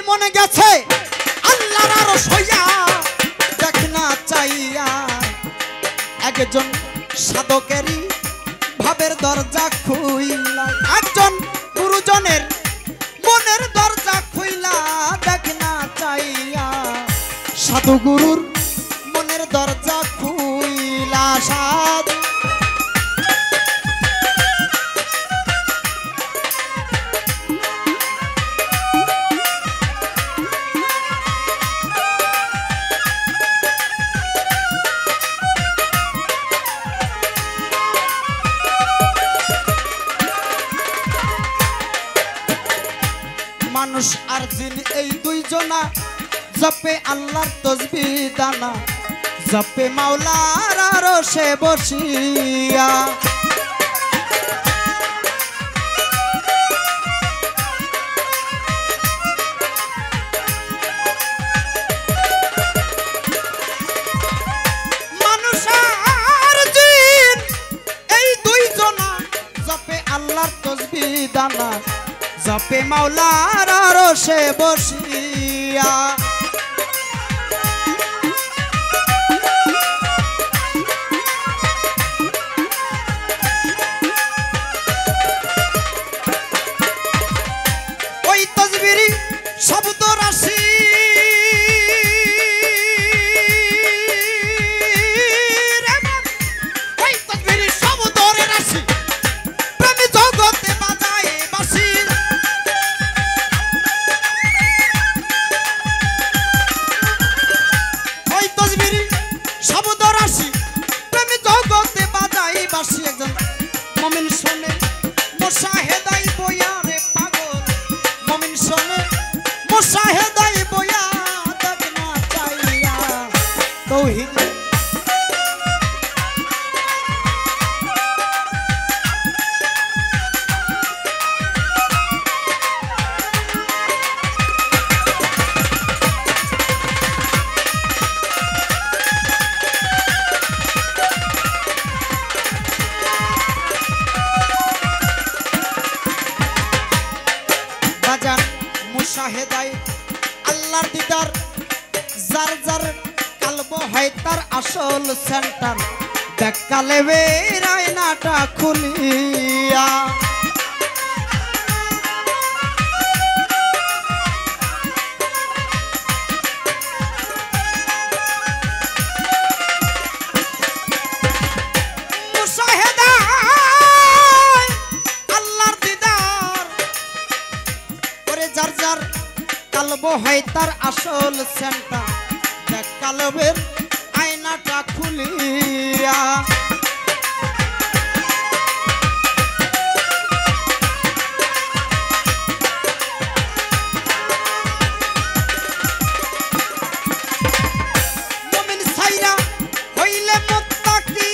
মনে গেছে আল্লাহর আরশ হইয়া দেখ না চাইয়া একজন সাধকেরই ভাবের দরজা খুইলা একজন গুরুজনের মনের দরজা খুইলা দেখ না চাইয়া সাধু গুরুর মনের দরজা খুইলা সাধু মানুষ আর জিন এই দুইজনা জপে আল্লাহর তসবিহ দানা জপে মাওলার আরশে বসিয়া মানুষ আর জিন এই দুইজনা জপে আল্লাহর তসবিহ দানা জপে মাওলার আরশে বসিয়া ওই তসবিরি শব্দ রাশি ওই তসবিরি শব্দ রাশি প্রেমী জগতে বাজায় বাঁশি শব্দ রাশি প্রেমী জগতে বাজাই বাসি একজন মুমিন শোনে মুশাহেদাই বয়া রে পাগল মুমিন শোনে মুশাহেদাই বয়া দেখ না চাইয়া তৌহিদ মুশাহেদায় আল্লাহর দিদার যার যার কালব হয় তার আসল সেন্টার দেখ কালেবের আয়নাটা খুলিয়া যার যার কালব হয় তার আসল সেন্টার দেখ কালবের আয়নাটা খুলিয়া মুমিন ছাইরা হইলে মুত্তাকি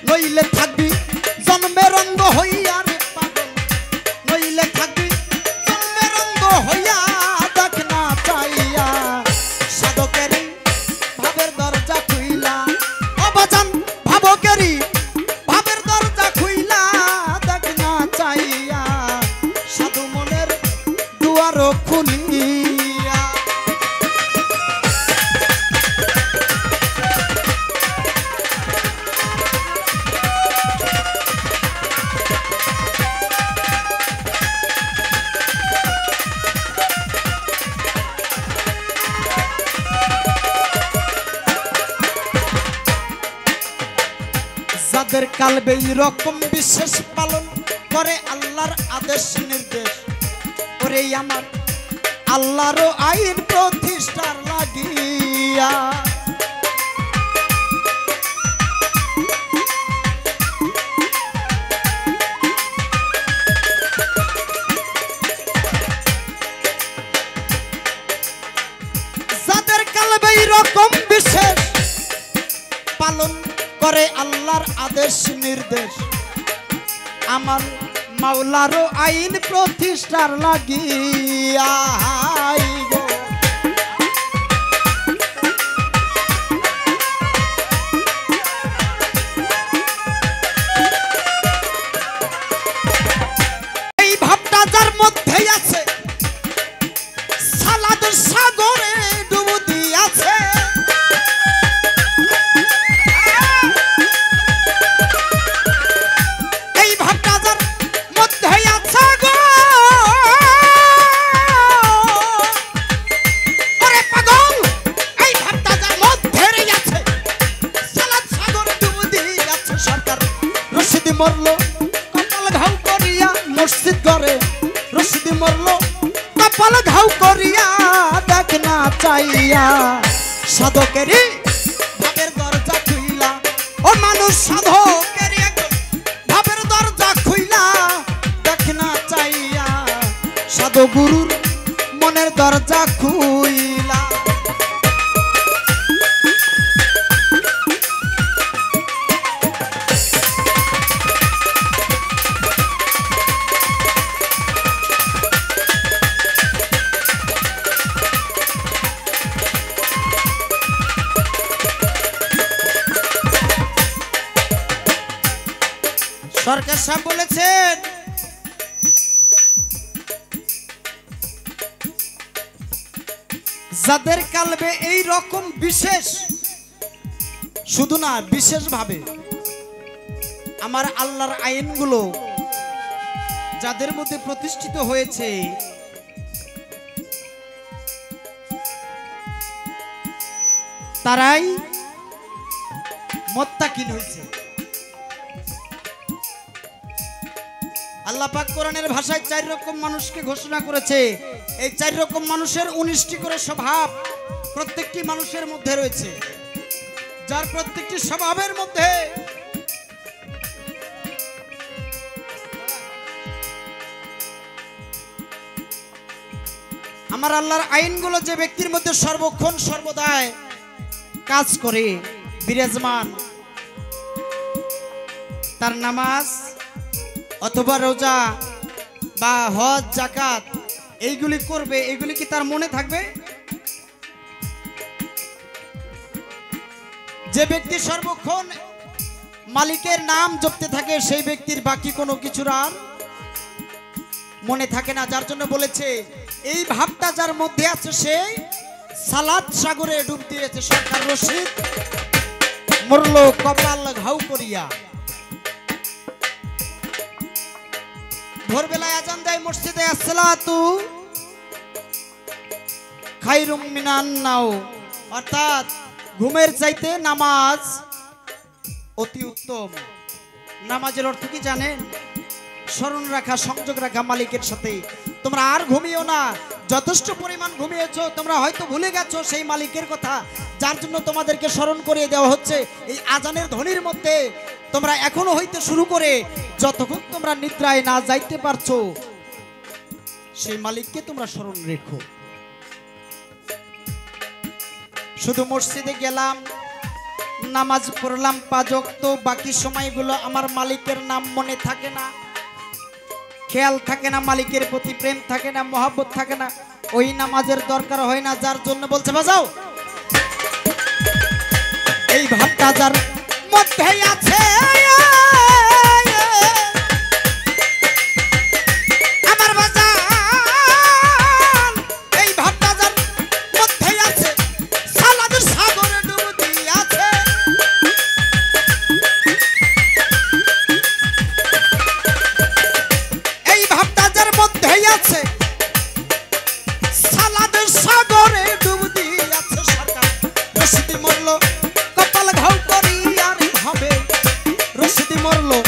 লইলে থাকবি জন্মের অন্ধ হইয়া রে পাগল লইলে থাকবি জন্মের অন্ধ হইয়া দেখ না চাইয়া সাধকেরই ভাবের দরজা খুইলা অবাজান ভাবকেরই ভাবের দরজা খুইলা দেখ না চাইয়া সাধু মনের দুয়ারও খুলিয়া যাদের কালবে এরকম বিশেষ পালন করে আল্লাহর আদেশ নির্দেশ করে আমার আল্লাহর আইন প্রতিষ্ঠার লাগিয়া যাদের কালবে এরকম বিশেষ পালন করে আল্লাহর আদেশ নির্দেশ আমার মাওলারও আইন প্রতিষ্ঠার লাগিয়া গো। এই ভাবটা যার মধ্যে আছে সালাদ সাগরে ডুব দিয়াছে। এই ভাবটা যার মধ্যে আছে গো ওরে পাগল, এই ভাবটা যার মধ্যে আছে সালাদ সাগরে ডুব দিয়াছে। সরকার রশিদ মরলো কপাল ঘাউ করিয়া মসজিদ ঘরে, রশিদ মরলো কপাল ঘাউ করিয়া দেখ না চাইয়া। সাধকেরই ভাবের দরজা খুইলা ও মানুষ, সাধকেরই ভাবের দরজা খুইলা দেখ না চাইয়া। সাধু গুরুর মনের দরজা খুইলা। সরকার সাহেব বলেছেন যাদের কালবে এই রকম বিশেষ, শুধু না বিশেষ ভাবে আমার আল্লাহর আইনগুলো যাদের মধ্যে প্রতিষ্ঠিত হয়েছে, তারাই মুত্তাকিন হয়েছে। আল্লাহ পাক কোরআনের ভাষায় 4 রকম মানুষকে ঘোষণা করেছে। এই 4 রকম মানুষের 19টি করে স্বভাব প্রত্যেকটি মানুষের মধ্যে রয়েছে, যার প্রত্যেকটি স্বভাবের মধ্যে আমার আল্লাহর আইনগুলো যে ব্যক্তির মধ্যে সর্বক্ষণ সর্বদাই কাজ করে বিরাজমান, তার নামাজ অথবা রোজা বা হজ যাকাত এইগুলি করবে, এইগুলি কি তার মনে থাকবে? যে ব্যক্তি সর্বক্ষণ মালিকের নাম জপতে থাকে সেই ব্যক্তির বাকি কোনো কিছুর আর মনে থাকে না। যার জন্য বলেছে এই ভাবটা যার মধ্যে আছে সে সালাত সাগরে ডুব দিয়েছে। সরকার রশিদ মরলো কপাল ঘাউ করিয়া। ভোরবেলায় আজান দেয় মসজিদে, আসসালাতু খায়রুম মিনান নাও, অর্থাৎ ঘুমের চাইতে নামাজ অতি উত্তম। নামাজের অর্থ কি জানেন? স্মরণ রাখা, সংযোগ রাখা মালিকের সাথে। তোমরা আর ঘুমিও না, যথেষ্ট পরিমাণ ঘুমিয়েছো, তোমরা হয়তো ভুলে গেছো সেই মালিকের কথা, যার জন্য তোমাদেরকে স্মরণ করিয়ে দেওয়া হচ্ছে। এই আজানের ধ্বনির মধ্যে তোমরা এখনো হইতে শুরু করে যতক্ষণ তোমরা নিদ্রায় না যাইতে পারছো সেই মালিককে তোমরা স্মরণ রেখো। শুধু মসজিদে গেলাম, নামাজ পড়লাম 5 ওয়াক্ত, বাকি সময়গুলো আমার মালিকের নাম মনে থাকে না, খেয়াল থাকে না, মালিকের প্রতি প্রেম থাকে না, মহব্বত থাকে না, ওই নামাজের দরকার হয় না। যার জন্য বলছে বাজাও এই ভাবটা যার মধ্যে আছে আমার বাজান, এই ভাবটা যার মধ্যে আছে সালাদ সাগরে ডুব দিয়াছে। এই ভাবটা যার মধ্যে আছে সালাদ সাগরে ডুব দিয়াছে। সরকার রশিদ মরলো কপাল ঘাউ করিয়া রে হবে, রশিদ মরলো